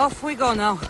Off we go now.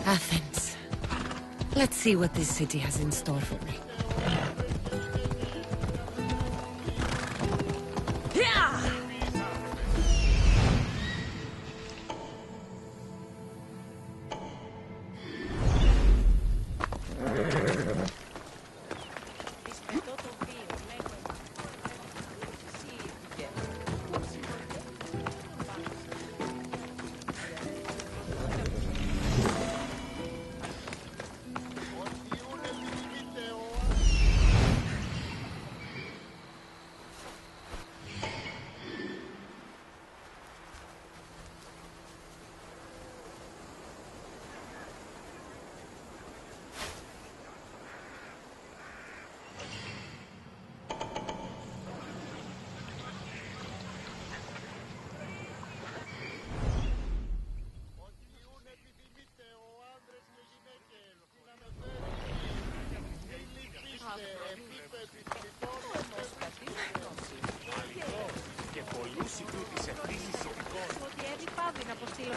Athens. Let's see what this city has in store for me.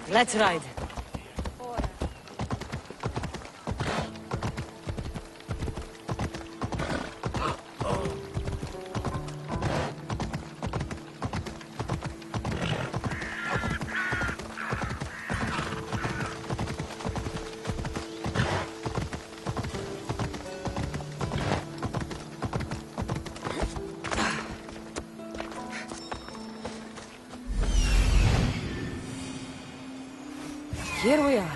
Let's ride. Here we are.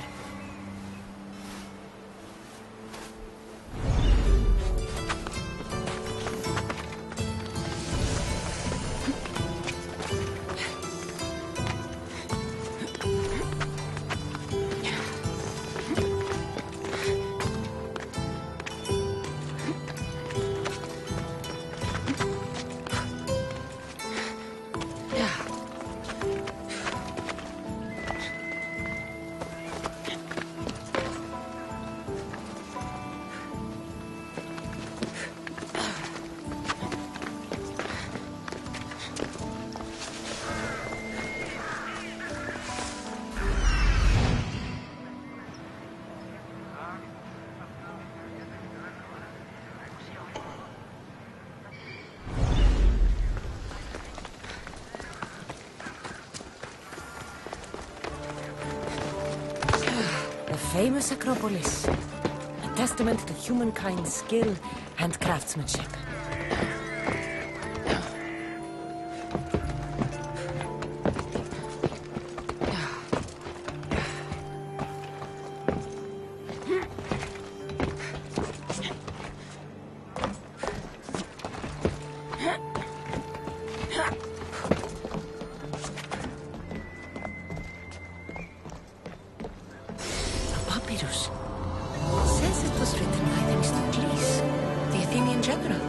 Famous Acropolis, a testament to humankind's skill and craftsmanship. Says it was written by Themistocles, the Athenian general.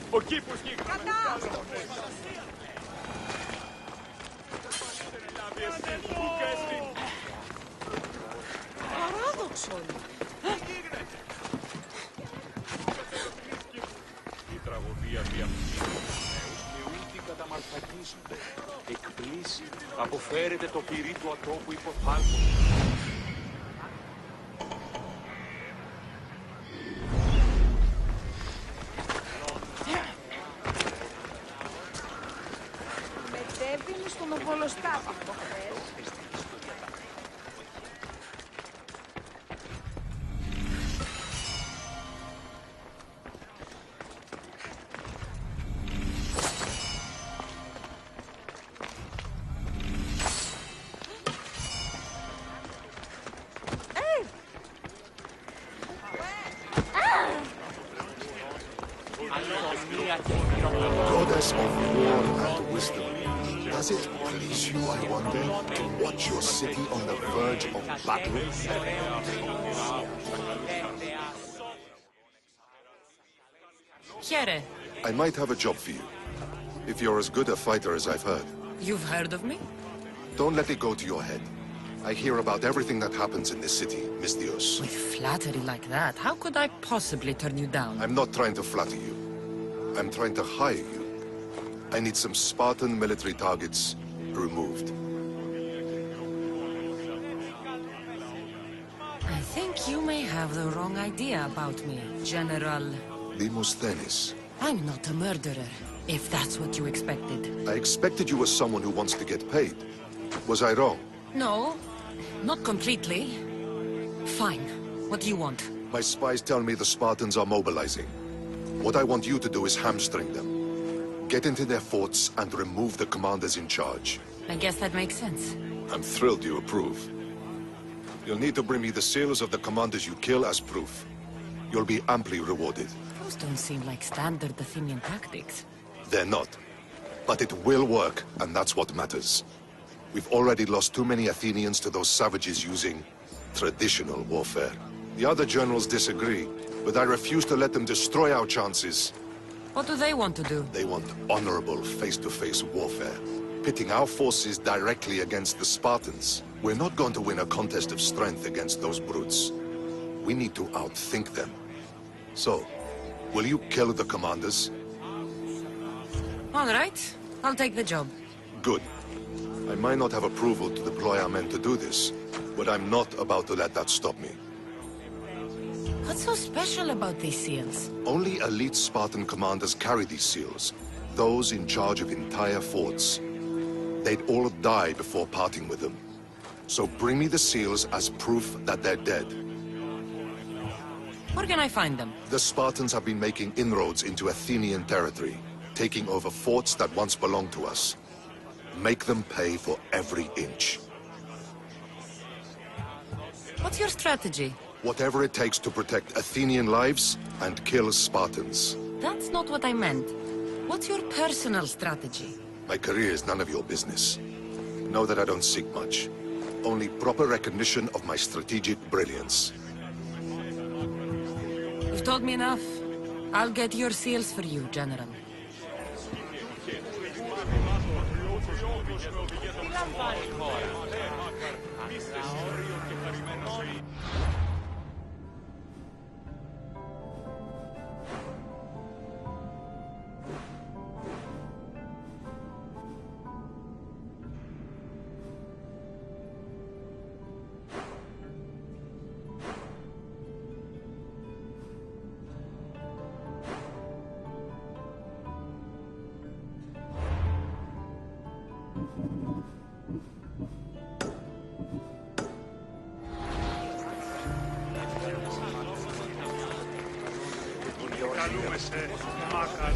Ο κήπος γίγνεται. Παράδοξο. Η τραγωδία διαφημίζει και ούτε καταμαλφακίζονται. Εκπλήσει, αποφέρεται το πυρί του ατόπου υποθάλπου. Μετέβη στον οβολοστάτη προχθές. Goddess of war and wisdom, does it please you, I wonder, to watch your city on the verge of battle? Here. I might have a job for you, if you're as good a fighter as I've heard. You've heard of me? Don't let it go to your head. I hear about everything that happens in this city, Metiochos. With flattery like that, how could I possibly turn you down? I'm not trying to flatter you. I'm trying to hire you. I need some Spartan military targets removed. I think you may have the wrong idea about me, General. Demosthenes. I'm not a murderer, if that's what you expected. I expected you as someone who wants to get paid. Was I wrong? No, not completely. Fine. What do you want? My spies tell me the Spartans are mobilizing. What I want you to do is hamstring them. Get into their forts and remove the commanders in charge. I guess that makes sense. I'm thrilled you approve. You'll need to bring me the seals of the commanders you kill as proof. You'll be amply rewarded. Those don't seem like standard Athenian tactics. They're not. But it will work, and that's what matters. We've already lost too many Athenians to those savages using traditional warfare. The other generals disagree, but I refuse to let them destroy our chances. What do they want to do? They want honorable face-to-face warfare, pitting our forces directly against the Spartans. We're not going to win a contest of strength against those brutes. We need to outthink them. So, will you kill the commanders? All right. I'll take the job. Good. I might not have approval to deploy our men to do this, but I'm not about to let that stop me. What's so special about these seals? Only elite Spartan commanders carry these seals, those in charge of entire forts. They'd all die before parting with them. So bring me the seals as proof that they're dead. Where can I find them? The Spartans have been making inroads into Athenian territory, taking over forts that once belonged to us. Make them pay for every inch. What's your strategy? Whatever it takes to protect Athenian lives and kill Spartans. That's not what I meant. What's your personal strategy? My career is none of your business. Know that I don't seek much. Only proper recognition of my strategic brilliance. You've told me enough. I'll get your seals for you, General. Καλούμε σε Μάκαρ.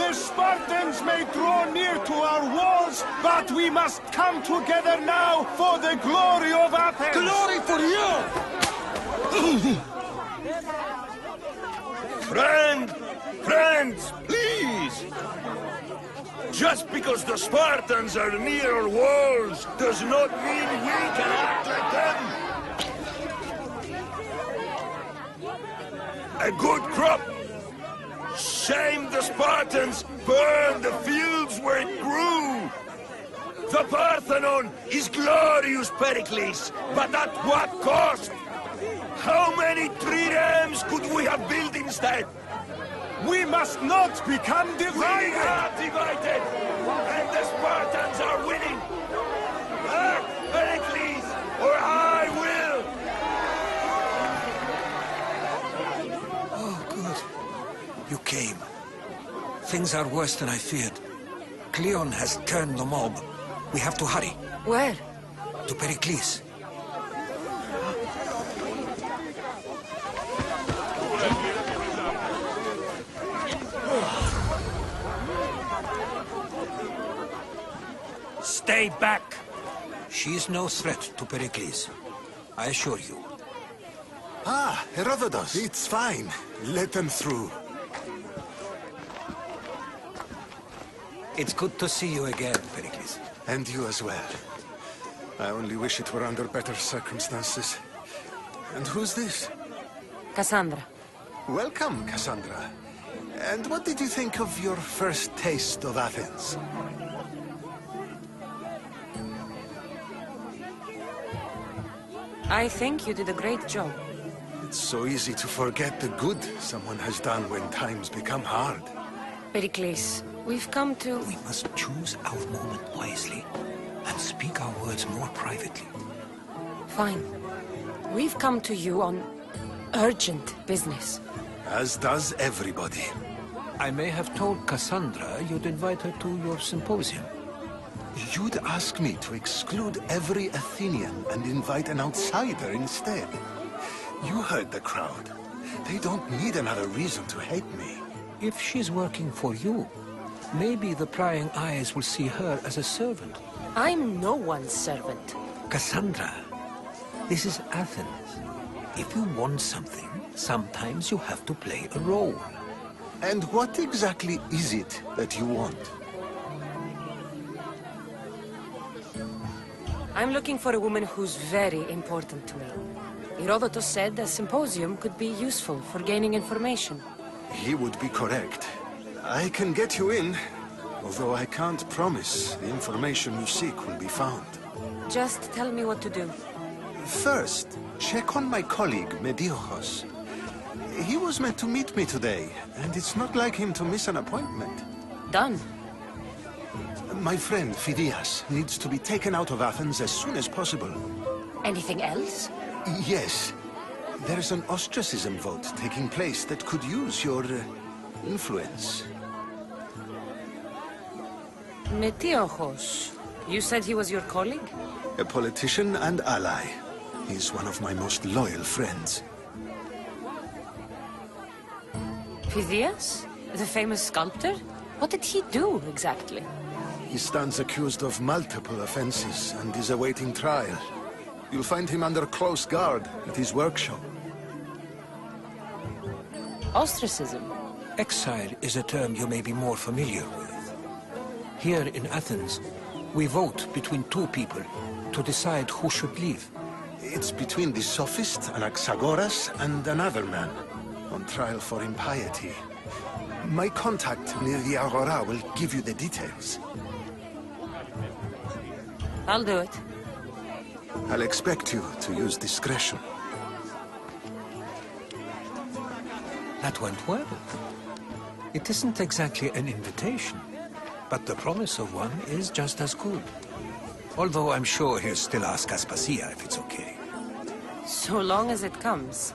The Spartans may draw near to our walls, but we must come together now for the glory of Athens! Glory for you! Friends, please! Just because the Spartans are near our walls does not mean we can act like them! A good crop! Shame the Spartans burned the fields where it grew! The Parthenon is glorious, Perikles, but at what cost? How many triremes could we have built instead? We must not become divided! We are divided! And the Spartans are winning! Act, Perikles, or I will! Oh, good. You came. Things are worse than I feared. Cleon has turned the mob. We have to hurry. Where? To Perikles. Stay back! She is no threat to Perikles. I assure you. Ah, Herodotus. It's fine. Let them through. It's good to see you again, Perikles. And you as well. I only wish it were under better circumstances. And who's this? Kassandra. Welcome, Kassandra. And what did you think of your first taste of Athens? I think you did a great job. It's so easy to forget the good someone has done when times become hard. Perikles, we've come to... We must choose our moment wisely and speak our words more privately. Fine. We've come to you on urgent business. As does everybody. I may have told Kassandra you'd invite her to your symposium. You'd ask me to exclude every Athenian and invite an outsider instead. You heard the crowd. They don't need another reason to hate me. If she's working for you, maybe the prying eyes will see her as a servant. I'm no one's servant. Kassandra, this is Athens. If you want something, sometimes you have to play a role. And what exactly is it that you want? I'm looking for a woman who's very important to me. Herodotus said a symposium could be useful for gaining information. He would be correct. I can get you in, although I can't promise the information you seek will be found. Just tell me what to do. First, check on my colleague, Metiochos. He was meant to meet me today, and it's not like him to miss an appointment. Done. My friend, Phidias, needs to be taken out of Athens as soon as possible. Anything else? Yes. There's an ostracism vote taking place that could use your influence. Metiochos. You said he was your colleague? A politician and ally. He's one of my most loyal friends. Phidias? The famous sculptor? What did he do, exactly? He stands accused of multiple offenses and is awaiting trial. You'll find him under close guard at his workshop. Ostracism? Exile is a term you may be more familiar with. Here in Athens, we vote between two people to decide who should leave. It's between the sophist Anaxagoras and another man, on trial for impiety. My contact near the Agora will give you the details. I'll do it. I'll expect you to use discretion. That went well. It isn't exactly an invitation, but the promise of one is just as good. Although I'm sure he'll still ask Aspasia if it's okay. So long as it comes.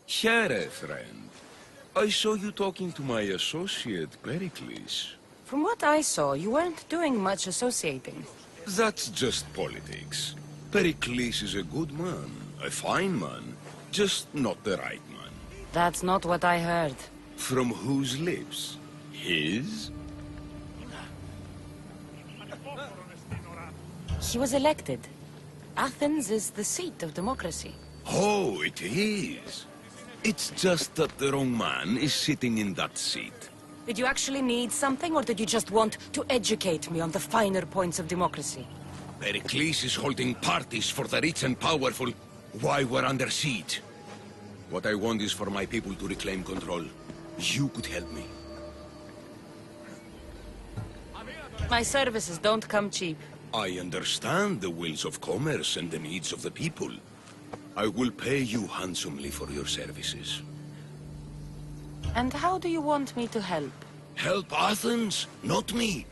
Here, friend. I saw you talking to my associate, Perikles. From what I saw, you weren't doing much associating. That's just politics. Perikles is a good man, a fine man, just not the right man. That's not what I heard. From whose lips? His? He was elected. Athens is the seat of democracy. Oh, it is. It's just that the wrong man is sitting in that seat. Did you actually need something, or did you just want to educate me on the finer points of democracy? Perikles is holding parties for the rich and powerful while we're under siege. What I want is for my people to reclaim control. You could help me. My services don't come cheap. I understand the wills of commerce and the needs of the people. I will pay you handsomely for your services. And how do you want me to help? Help Athens, not me.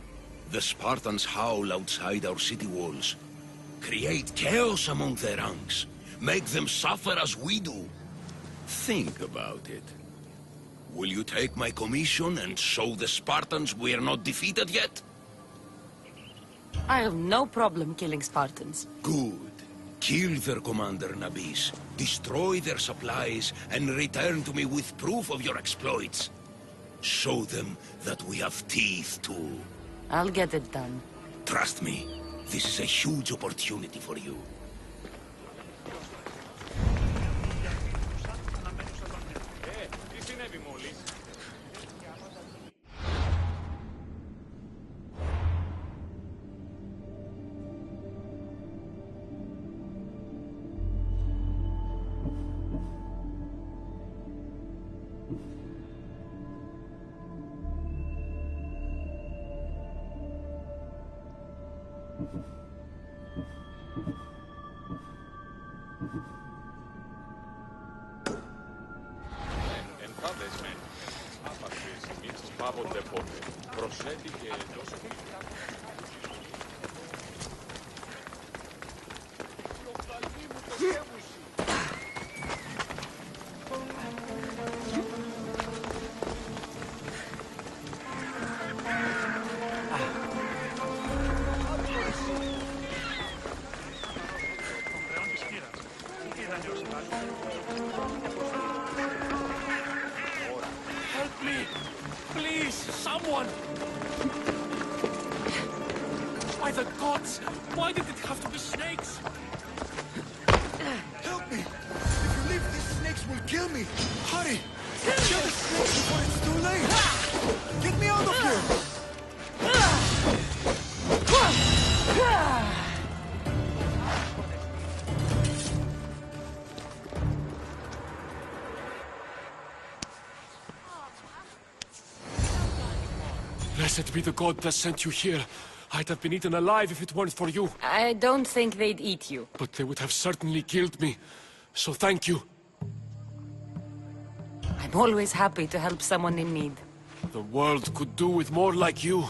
The Spartans howl outside our city walls. Create chaos among their ranks. Make them suffer as we do. Think about it. Will you take my commission and show the Spartans we are not defeated yet? I have no problem killing Spartans. Good. Kill their commander, Nabis. Destroy their supplies and return to me with proof of your exploits. Show them that we have teeth too. I'll get it done. Trust me, this is a huge opportunity for you. Help me! Please, someone! By the gods! Why did it have to be snakes? Help me! If you leave, these snakes will kill me! Hurry! Kill the snakes before it's too late! Get me out of here! Blessed be the god that sent you here. I'd have been eaten alive if it weren't for you. I don't think they'd eat you. But they would have certainly killed me. So thank you. I'm always happy to help someone in need. The world could do with more like you.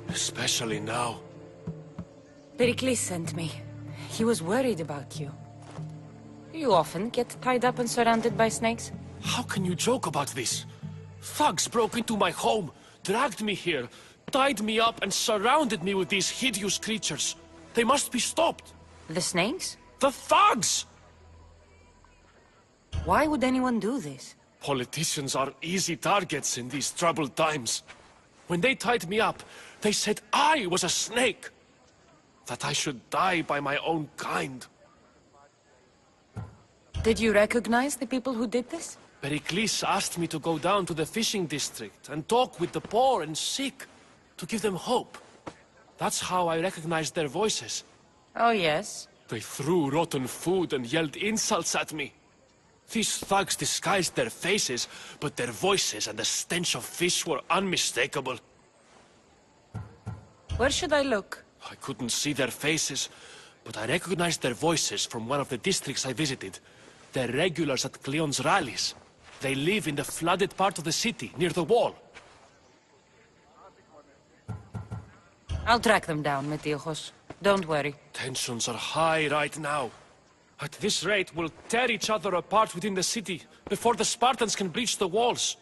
Especially now. Perikles sent me. He was worried about you. You often get tied up and surrounded by snakes? How can you joke about this? Thugs broke into my home, dragged me here, tied me up and surrounded me with these hideous creatures. They must be stopped. The snakes? The thugs! Why would anyone do this? Politicians are easy targets in these troubled times. When they tied me up, they said I was a snake. That I should die by my own kind. Did you recognize the people who did this? Perikles asked me to go down to the fishing district and talk with the poor and sick, to give them hope. That's how I recognized their voices. Oh, yes? They threw rotten food and yelled insults at me. These thugs disguised their faces, but their voices and the stench of fish were unmistakable. Where should I look? I couldn't see their faces, but I recognized their voices from one of the districts I visited. They're regulars at Cleon's rallies. They live in the flooded part of the city, near the wall. I'll track them down, Metiochos. Don't worry. Tensions are high right now. At this rate, we'll tear each other apart within the city before the Spartans can breach the walls.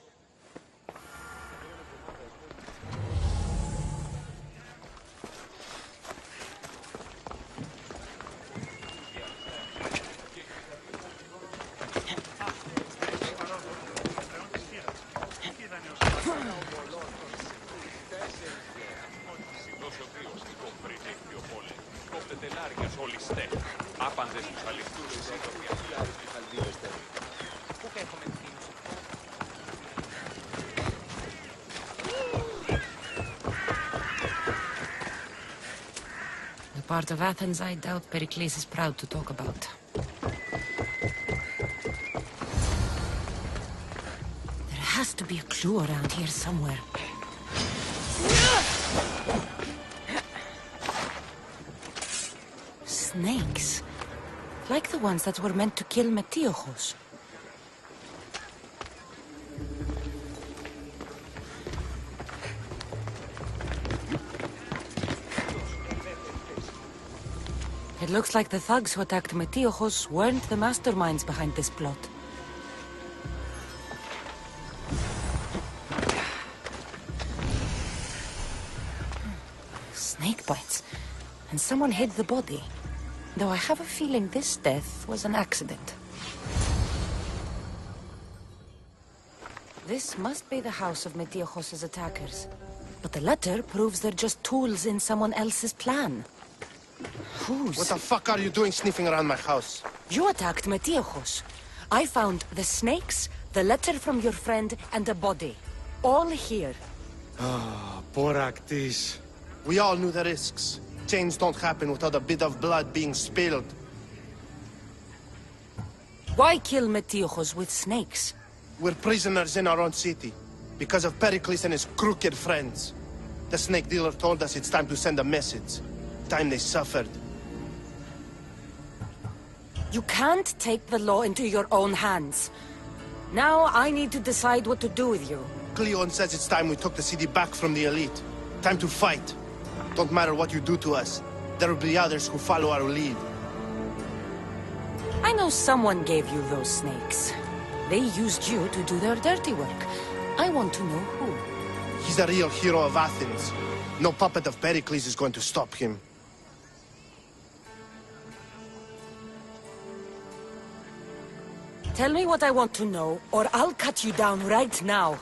The part of Athens I doubt Perikles is proud to talk about. There has to be a clue around here somewhere. Snakes. Like the ones that were meant to kill Metiochos. It looks like the thugs who attacked Metiochos weren't the masterminds behind this plot. Snake bites. And someone hid the body. Though I have a feeling this death was an accident. This must be the house of Metiochos' attackers. But the letter proves they're just tools in someone else's plan. Whose? What the fuck are you doing sniffing around my house? You attacked Metiochos. I found the snakes, the letter from your friend, and a body. All here. Perikles. We all knew the risks. Change don't happen without a bit of blood being spilled. Why kill Metiochos with snakes? We're prisoners in our own city. Because of Perikles and his crooked friends. The snake dealer told us it's time to send a message. Time they suffered. You can't take the law into your own hands. Now I need to decide what to do with you. Cleon says it's time we took the city back from the elite. Time to fight. Don't matter what you do to us. There will be others who follow our lead. I know someone gave you those snakes. They used you to do their dirty work. I want to know who. He's the real hero of Athens. No puppet of Perikles is going to stop him. Tell me what I want to know, or I'll cut you down right now.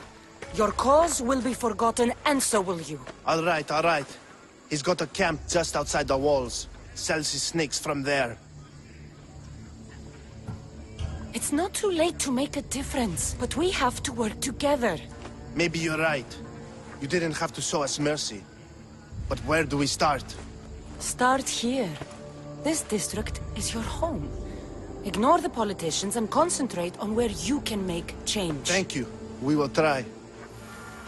Your cause will be forgotten, and so will you. All right, all right. He's got a camp just outside the walls. Sells his snakes from there. It's not too late to make a difference, but we have to work together. Maybe you're right. You didn't have to show us mercy. But where do we start? Start here. This district is your home. Ignore the politicians and concentrate on where you can make change. Thank you. We will try.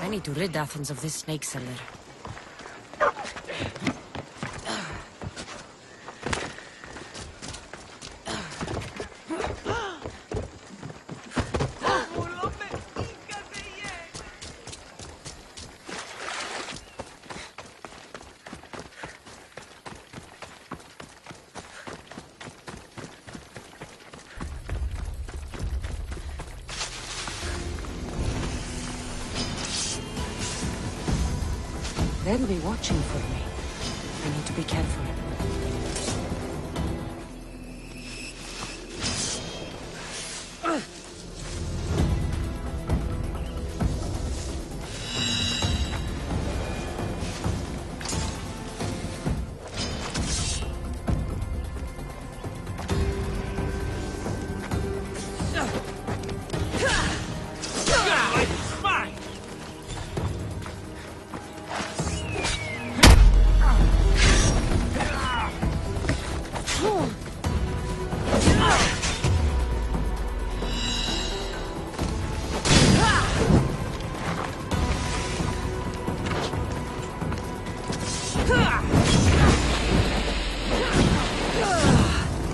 I need to rid Athens of this snake seller. They'll be watching for me. I need to be careful.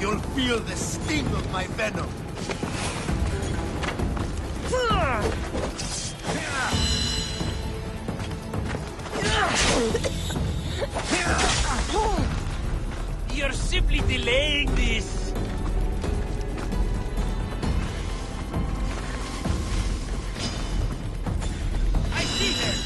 You'll feel the sting of my venom. delaying this? I see them!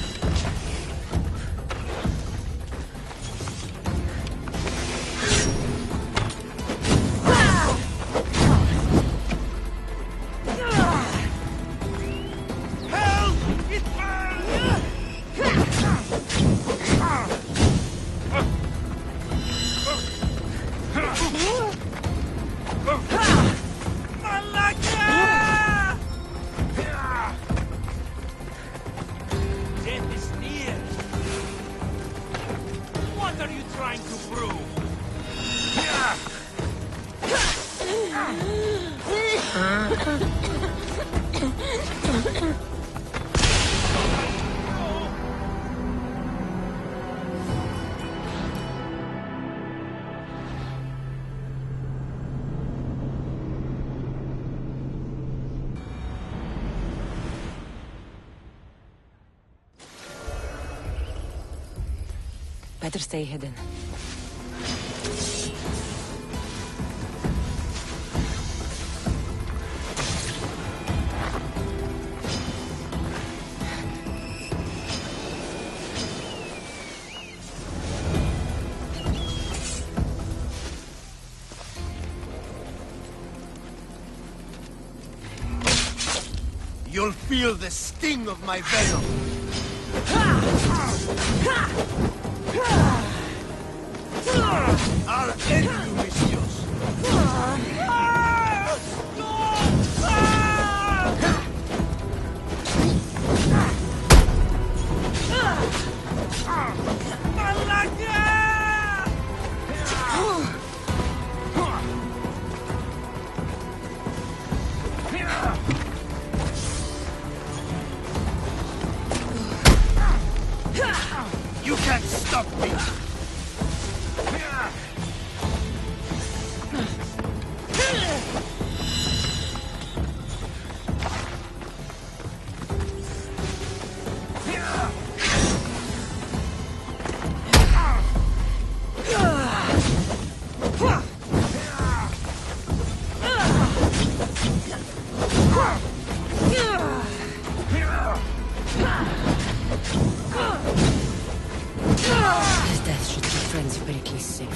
Better stay hidden. You'll feel the sting of my venom. I'll end you, Metiochos. You can't stop me! His death should keep friends of Perikles safe.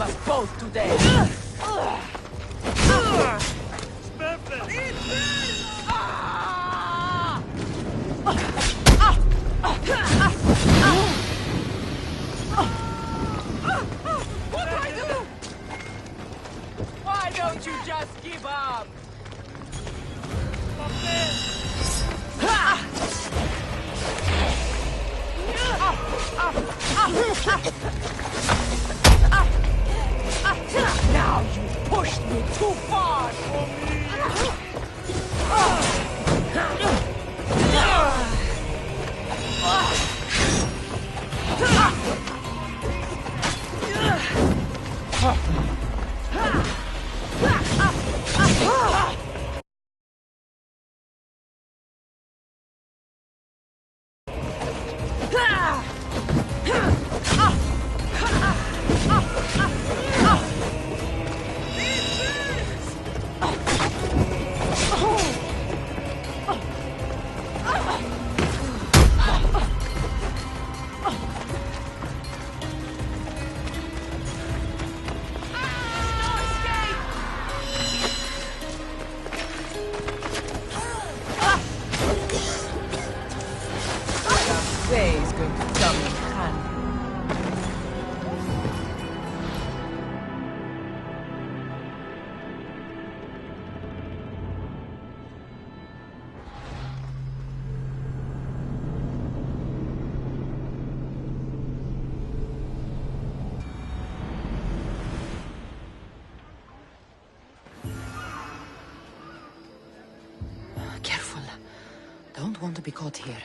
us both today! What do I do? Why don't you just give up? Now you pushed me too far! Day is going to come in handy. Careful. Don't want to be caught here.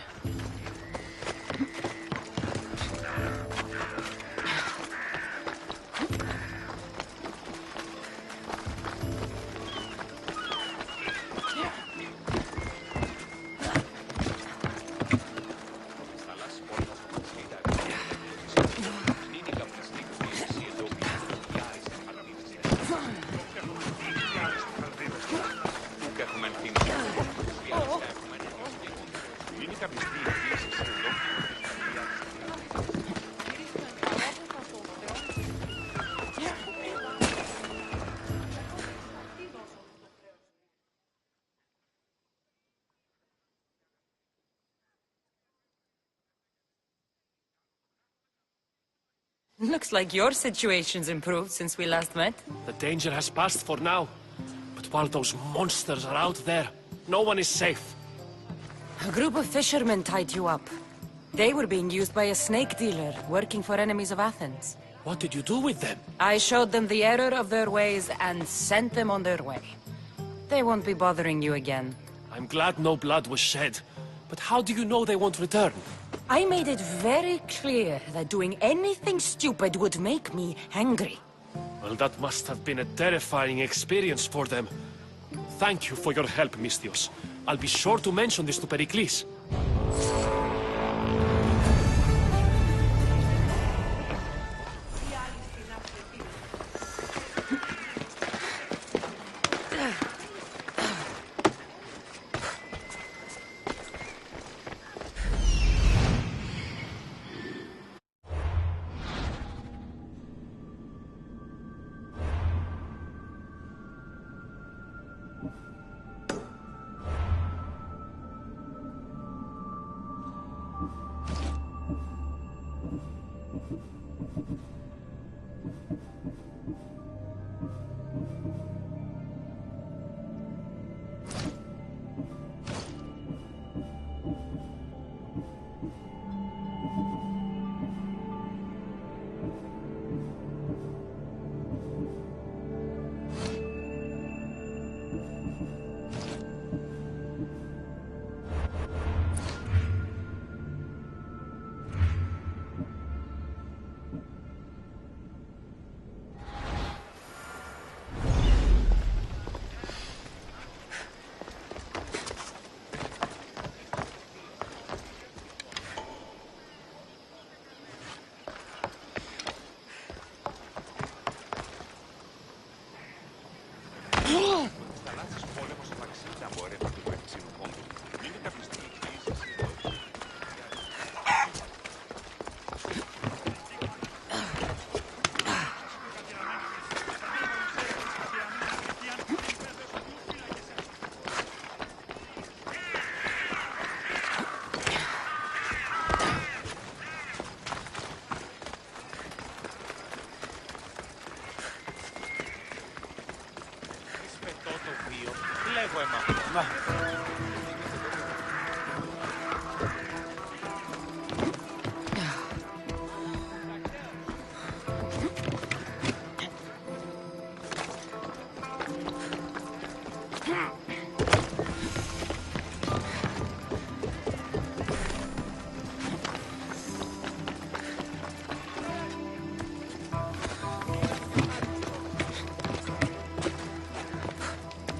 Looks like your situation's improved since we last met. The danger has passed for now. But while those monsters are out there, no one is safe. A group of fishermen tied you up. They were being used by a snake dealer working for enemies of Athens. What did you do with them? I showed them the error of their ways and sent them on their way. They won't be bothering you again. I'm glad no blood was shed. But how do you know they won't return? I made it very clear that doing anything stupid would make me angry. Well, that must have been a terrifying experience for them. Thank you for your help, Metiochos. I'll be sure to mention this to Perikles.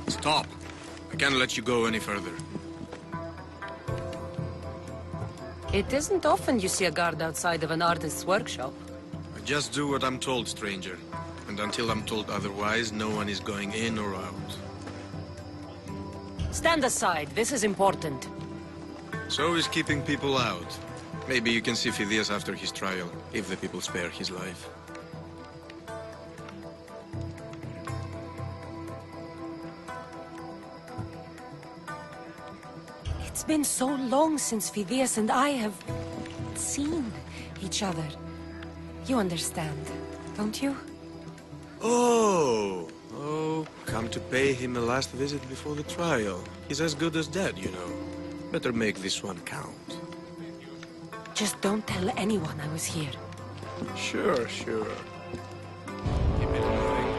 Stop. I can't let you go any further. It isn't often you see a guard outside of an artist's workshop. I just do what I'm told, stranger. And until I'm told otherwise, no one is going in or out. Stand aside. This is important. So is keeping people out. Maybe you can see Phidias after his trial, if the people spare his life. It's been so long since Phidias and I have seen each other. You understand, don't you? Oh, come to pay him a last visit before the trial. He's as good as dead, you know. Better make this one count. Just don't tell anyone I was here. Sure. Keep it moving.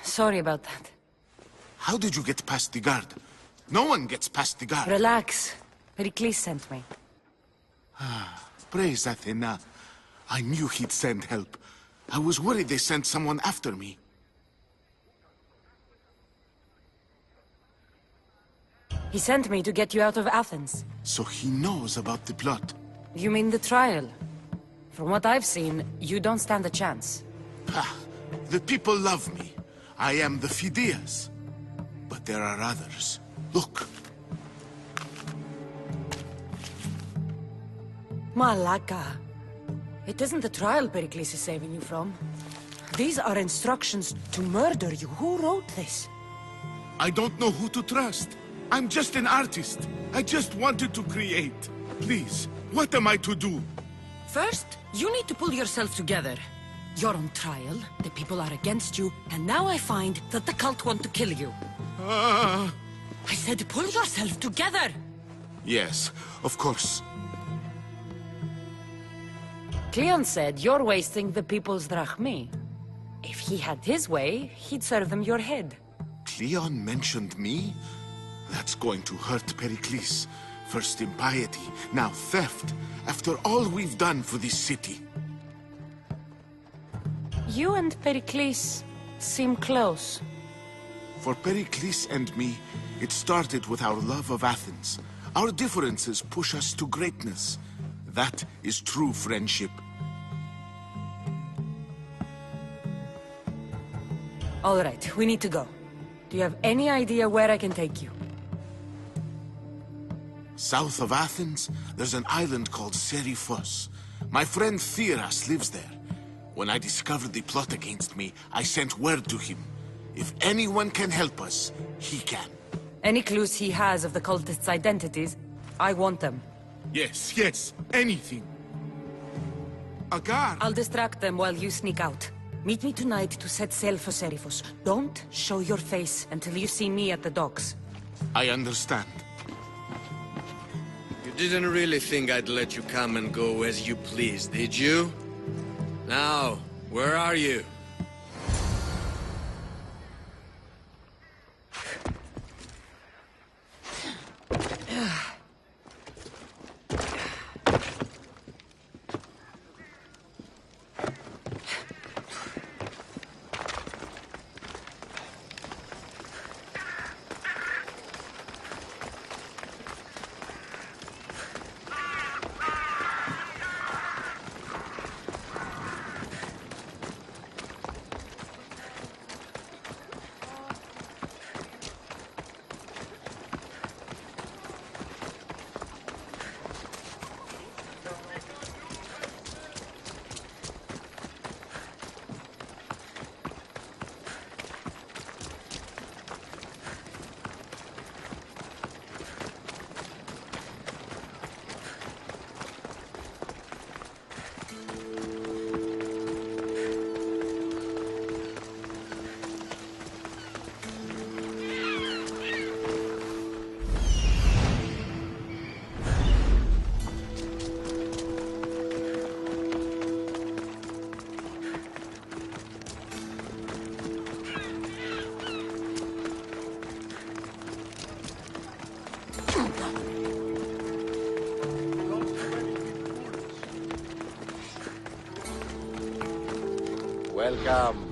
Sorry about that. How did you get past the guard? No one gets past the guard. Relax. Perikles sent me. Praise Athena. I knew he'd send help. I was worried they sent someone after me. He sent me to get you out of Athens. So he knows about the plot. You mean the trial? From what I've seen, you don't stand a chance. The people love me. I am the Phidias. But there are others. Look. Malaka. It isn't the trial Perikles is saving you from. These are instructions to murder you. Who wrote this? I don't know who to trust. I'm just an artist. I just wanted to create. Please, what am I to do? First, you need to pull yourself together. You're on trial, the people are against you, and now I find that the cult want to kill you. I said pull yourself together! Yes, of course. Cleon said you're wasting the people's drachmi. If he had his way, he'd serve them your head. Cleon mentioned me? That's going to hurt Perikles. First impiety, now theft. After all we've done for this city. You and Perikles seem close. For Perikles and me, it started with our love of Athens. Our differences push us to greatness. That is true friendship. All right, we need to go. Do you have any idea where I can take you? South of Athens, there's an island called Serifos. My friend Phidias lives there. When I discovered the plot against me, I sent word to him. If anyone can help us, he can. Any clues he has of the cultists' identities, I want them. Yes, anything. A guard! I'll distract them while you sneak out. Meet me tonight to set sail for Serifos. Don't show your face until you see me at the docks. I understand. You didn't really think I'd let you come and go as you please, did you? Now, where are you? Welcome.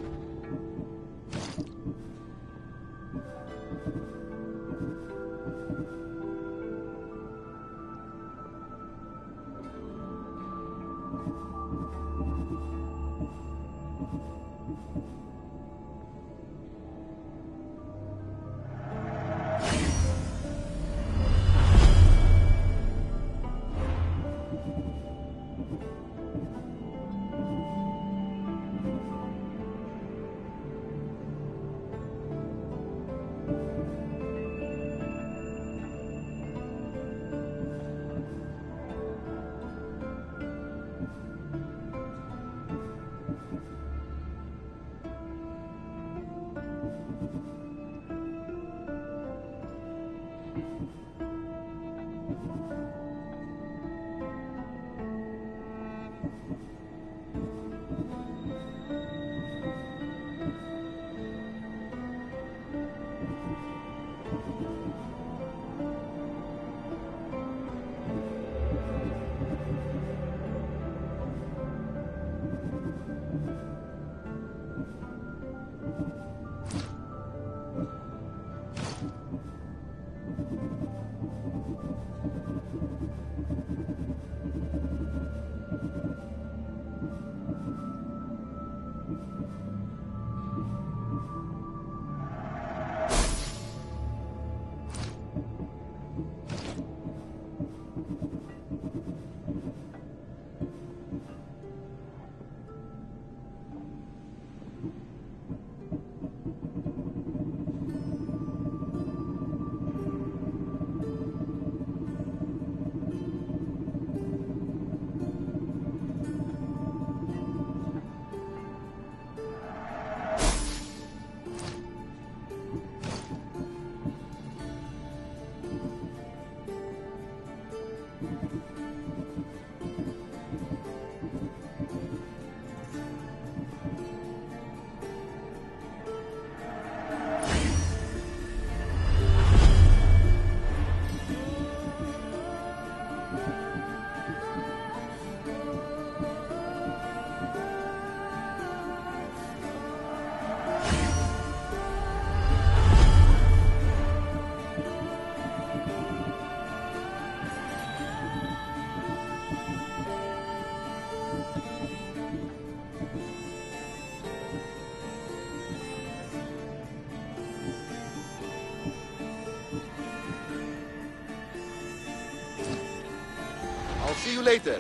I'll see you later.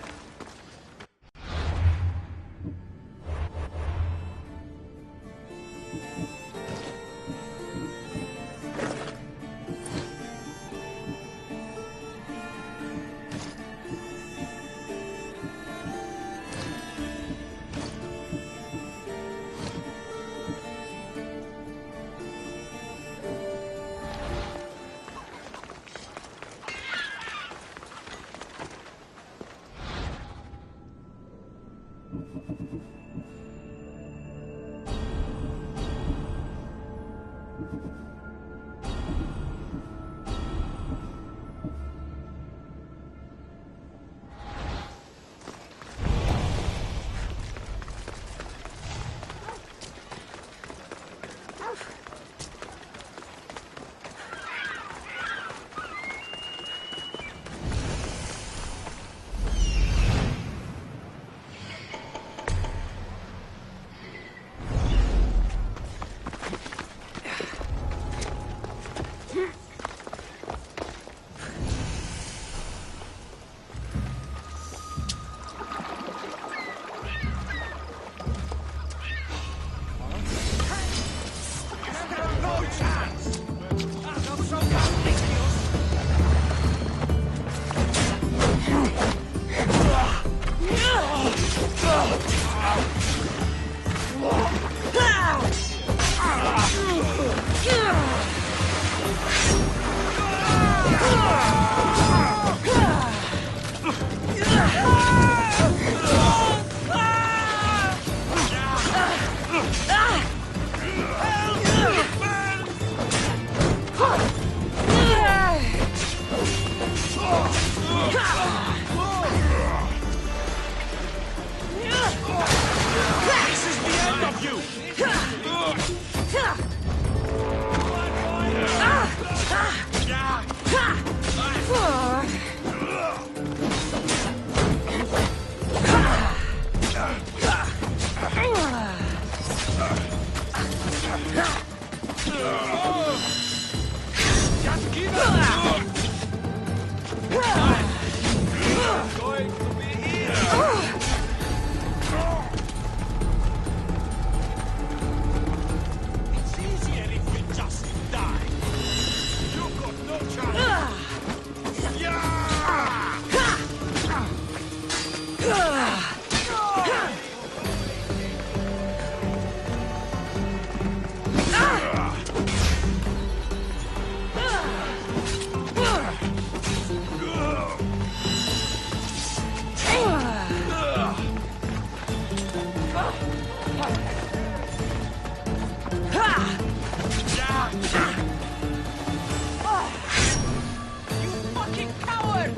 You fucking coward!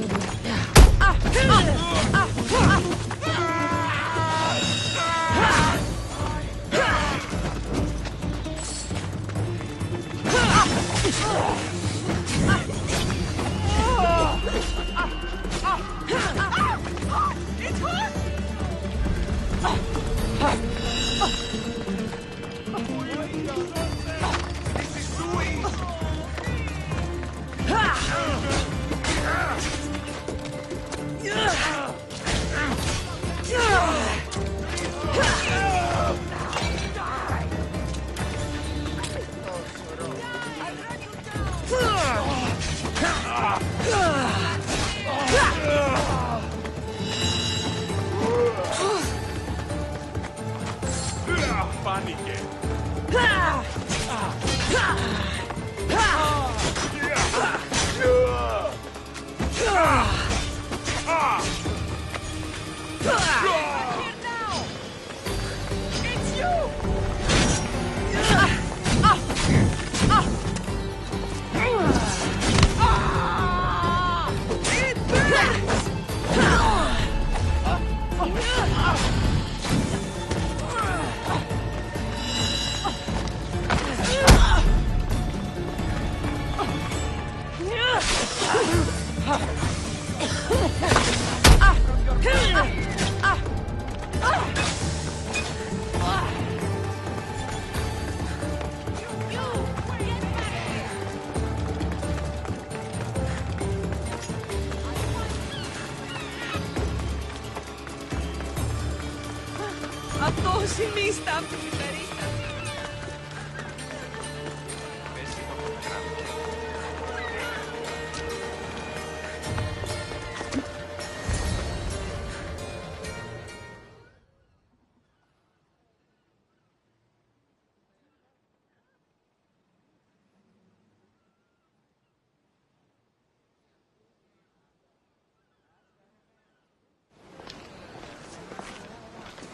Αυτός η μίστα από την περίσταση.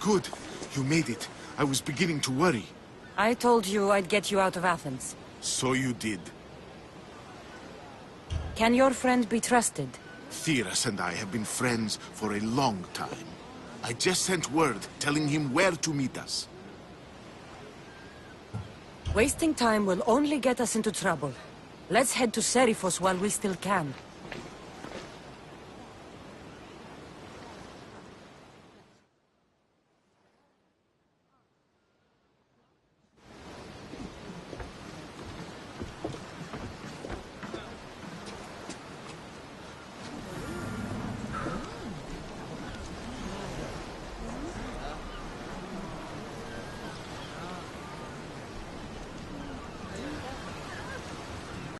Good. You made it. I was beginning to worry. I told you I'd get you out of Athens. So you did. Can your friend be trusted? Phidias and I have been friends for a long time. I just sent word telling him where to meet us. Wasting time will only get us into trouble. Let's head to Serifos while we still can.